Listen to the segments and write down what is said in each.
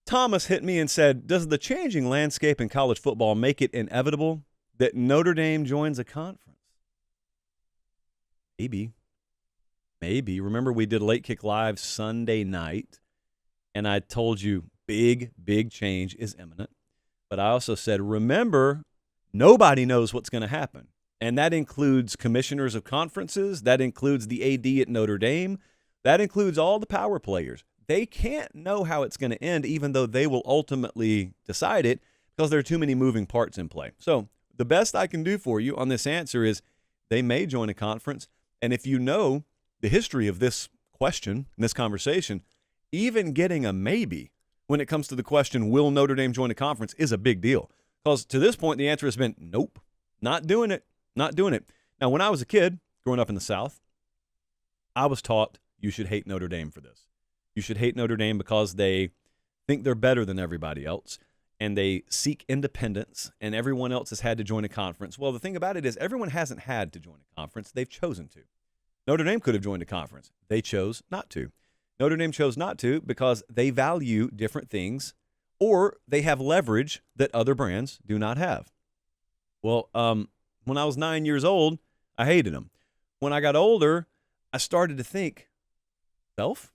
Thomas hit me and said, does the changing landscape in college football make it inevitable that Notre Dame joins a conference? Maybe. Maybe. Remember, we did Late Kick Live Sunday night, and I told you big, big change is imminent. But I also said, remember, nobody knows what's going to happen. And that includes commissioners of conferences. That includes the AD at Notre Dame. That includes all the power players. They can't know how it's going to end, even though they will ultimately decide it, because there are too many moving parts in play. So the best I can do for you on this answer is they may join a conference. And if you know the history of this question, this conversation, even getting a maybe when it comes to the question, will Notre Dame join a conference, is a big deal. Because to this point, the answer has been, nope, not doing it, not doing it. Now, when I was a kid growing up in the South, I was taught you should hate Notre Dame for this. You should hate Notre Dame because they think they're better than everybody else, and they seek independence, and everyone else has had to join a conference. Well, the thing about it is everyone hasn't had to join a conference. They've chosen to. Notre Dame could have joined a conference. They chose not to. Notre Dame chose not to because they value different things, or they have leverage that other brands do not have. Well, when I was 9 years old, I hated them. When I got older, I started to think, self,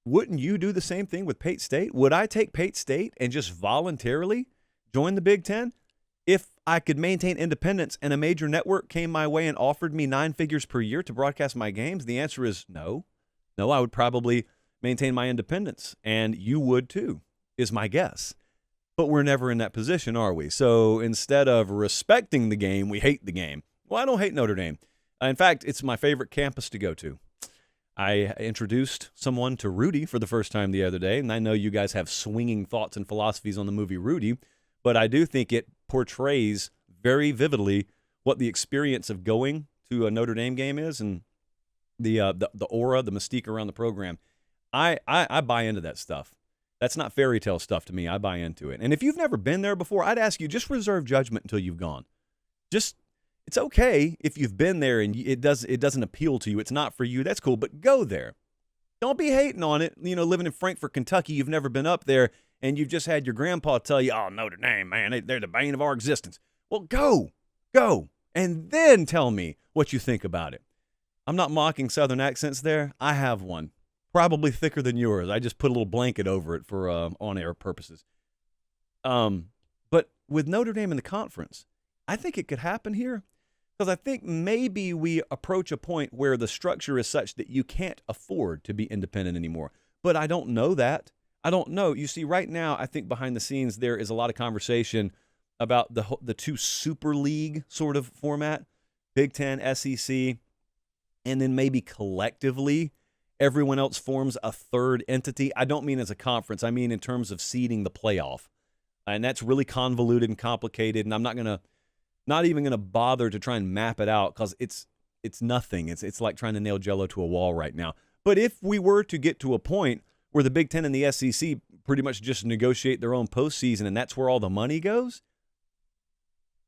wouldn't you do the same thing with Pate State? Would I take Pate State and just voluntarily join the Big Ten? If I could maintain independence and a major network came my way and offered me 9 figures per year to broadcast my games, the answer is no. No, I would probably maintain my independence, and you would too, is my guess. But we're never in that position, are we? So instead of respecting the game, we hate the game. Well, I don't hate Notre Dame. In fact, it's my favorite campus to go to. I introduced someone to Rudy for the first time the other day, and I know you guys have swinging thoughts and philosophies on the movie Rudy, but I do think it portrays very vividly what the experience of going to a Notre Dame game is, and the aura, the mystique around the program. I buy into that stuff. That's not fairy tale stuff to me. I buy into it. And if you've never been there before, I'd ask you, just reserve judgment until you've gone. It's okay if you've been there and it doesn't appeal to you. It's not for you. That's cool, but go there. Don't be hating on it. You know, living in Frankfort, Kentucky, you've never been up there, and you've just had your grandpa tell you, oh, Notre Dame, man, they're the bane of our existence. Well, go, and then tell me what you think about it. I'm not mocking Southern accents there. I have one, probably thicker than yours. I just put a little blanket over it for on-air purposes. But with Notre Dame in the conference, I think it could happen here because I think maybe we approach a point where the structure is such that you can't afford to be independent anymore. But I don't know that. I don't know. You see, right now, I think behind the scenes there is a lot of conversation about the two super league sort of format, Big Ten, SEC, and then maybe collectively everyone else forms a third entity. I don't mean as a conference. I mean in terms of seeding the playoff. And that's really convoluted and complicated, and I'm not even going to bother to try and map it out because it's nothing. It's like trying to nail Jell-O to a wall right now. But if we were to get to a point where the Big Ten and the SEC pretty much just negotiate their own postseason and that's where all the money goes,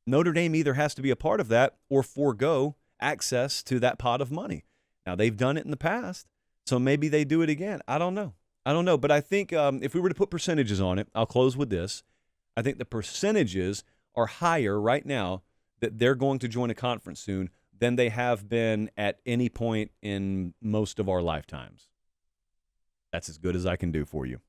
Notre Dame either has to be a part of that or forego access to that pot of money. Now, they've done it in the past, so maybe they do it again. I don't know. But I think if we were to put percentages on it, I'll close with this. I think the percentages are higher right now that they're going to join a conference soon than they have been at any point in most of our lifetimes. That's as good as I can do for you.